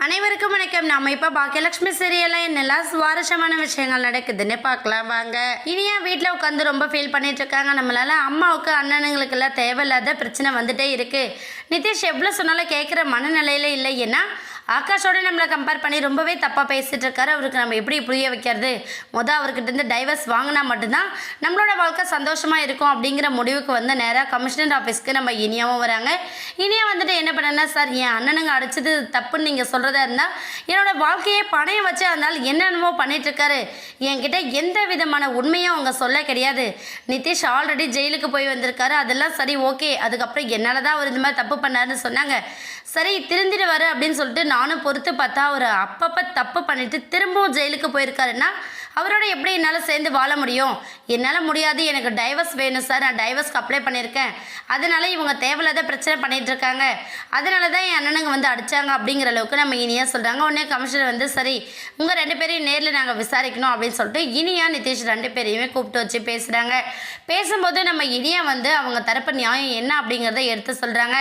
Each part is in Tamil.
அனைவருக்கும் வணக்கம். நாம இப்போ பாக்கியலட்சுமி சீரியலில் என்னெல்லாம் சுவாரஸ்யமான விஷயங்கள் நடக்குதுன்னு பார்க்கலாம் வாங்க. இனியா வீட்டில் உட்காந்து ரொம்ப ஃபீல் பண்ணிட்டு இருக்காங்க. நம்மளால அம்மாவுக்கு அண்ணனுங்களுக்கெல்லாம் தேவையில்லாத பிரச்சனை வந்துட்டே இருக்கு. நிதிஷ் எவ்வளோ சொன்னாலும் கேட்குற மனநிலையில இல்லை. ஏன்னா ஆகாஷோட நம்மளை கம்பேர் பண்ணி ரொம்பவே தப்பாக பேசிகிட்டு இருக்காரு. அவருக்கு நம்ம எப்படி புரிய வைக்கிறது? அவர்கிட்ட இருந்து டைவர்ஸ் வாங்கினா மட்டும்தான் நம்மளோட வாழ்க்கை சந்தோஷமாக இருக்கும் அப்படிங்கிற முடிவுக்கு வந்து நேராக கமிஷனர் ஆஃபீஸ்க்கு நம்ம இனியாவும் வராங்க. இனியா வந்துட்டு என்ன பண்ணனா, சார் என் அண்ணனுங்க அடிச்சது தப்புன்னு நீங்கள் சொல்கிறதா இருந்தால் என்னோட வாழ்க்கையே பணையம் வச்சு அதனால் என்னென்னமோ பண்ணிகிட்ருக்காரு. என்கிட்ட எந்த விதமான உண்மையும் அவங்க சொல்ல கிடையாது. நிதிஷ் ஆல்ரெடி ஜெயிலுக்கு போய் வந்திருக்காரு. அதெல்லாம் சரி, ஓகே. அதுக்கப்புறம் என்னால் தான் அவர் இந்த மாதிரி தப்பு பண்ணாருன்னு சொன்னாங்க. சரி, திருந்திடுவார் அப்படின்னு சொல்லிட்டு நானும் பொறுத்து பார்த்தா அவர் அப்பப்போ தப்பு பண்ணிவிட்டு திரும்பவும் ஜெயிலுக்கு போயிருக்காருன்னா அவரோட எப்படி என்னால் சேர்ந்து வாழ முடியும்? என்னால் முடியாது. எனக்கு டைவர்ஸ் வேணும் சார். நான் டைவர்ஸ்க்கு அப்ளை பண்ணியிருக்கேன். அதனால இவங்க தேவையில்லாத பிரச்சனை பண்ணிகிட்டு இருக்காங்க. அதனால தான் என் அண்ணனுங்க வந்து அடித்தாங்க அப்படிங்கிற அளவுக்கு நம்ம இனியா சொல்கிறாங்க. உடனே கமிஷனர் வந்து சரி, உங்கள் 2 பேரையும் நேரில் நாங்கள் விசாரிக்கணும் அப்படின்னு சொல்லிட்டு இனியா நிதிஷ் 2 பேரையுமே கூப்பிட்டு வச்சு பேசுகிறாங்க. பேசும்போது நம்ம இனியா வந்து அவங்க தரப்பு நியாயம் என்ன அப்படிங்கிறத எடுத்து சொல்கிறாங்க.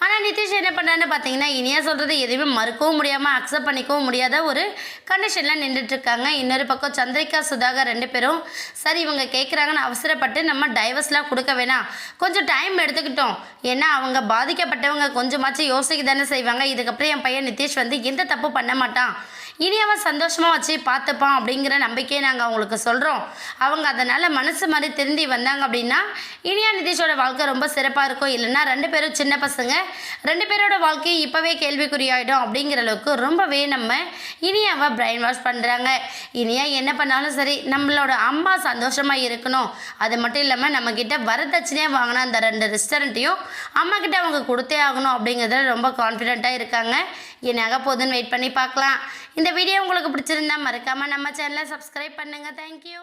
ஆனால் நிதிஷ் என்ன பண்ணுறான்னு பார்த்தீங்கன்னா, இனியா சொல்கிறது எதுவுமே மறுக்கவும் முடியாமல் அக்செப்ட் பண்ணிக்கவும் முடியாத ஒரு கண்டிஷனில் நின்றுட்டுருக்காங்க. இன்னொரு பக்கம் சந்திரிகா சுதாகர் 2 பேரும் சரி இவங்க கேட்குறாங்கன்னு அவசரப்பட்டு நம்ம டைவர்ஸ்லாம் கொடுக்க வேணாம், கொஞ்சம் டைம் எடுத்துக்கிட்டோம். ஏன்னா அவங்க பாதிக்கப்பட்டவங்க கொஞ்சமாச்சும் யோசிக்க தானே செய்வாங்க. இதுக்கப்புறம் என் பையன் நிதிஷ் வந்து எந்த தப்பு பண்ண மாட்டான், இனி அவன் சந்தோஷமாக வச்சு பார்த்துப்பான் அப்படிங்கிற நம்பிக்கையை நாங்கள் அவங்களுக்கு சொல்கிறோம். அவங்க அதனால் மனசு மாதிரி திருந்தி வந்தாங்க அப்படின்னா இனியா நிதிஷோட வாழ்க்கை ரொம்ப சிறப்பாக இருக்கும். இல்லைன்னா 2 பேரும் சின்ன பசங்க, 2 பேரோட வாழ்க்கையை இப்போவே கேள்விக்குறியாயிடும் அப்படிங்கிற அளவுக்கு ரொம்பவே நம்ம இனியாவை பிரெயின் வாஷ் பண்ணுறாங்க. இனியா என்ன பண்ணாலும் சரி, நம்மளோட அம்மா சந்தோஷமாக இருக்கணும். அது மட்டும் இல்லாமல் நம்மக்கிட்ட வரதட்சணையாக வாங்கினா அந்த 2 ரெஸ்டாரண்ட்டையும் அம்மாக்கிட்ட அவங்க கொடுத்தே ஆகணும் அப்படிங்கிறதுல ரொம்ப கான்ஃபிடென்ட்டாக இருக்காங்க. என்னாக போதுன்னு வெயிட் பண்ணி பார்க்கலாம். இந்த வீடியோ உங்களுக்கு பிடிச்சிருந்தா மறக்காமல் நம்ம சேனலை சப்ஸ்கிரைப் பண்ணுங்கள். தேங்க்யூ.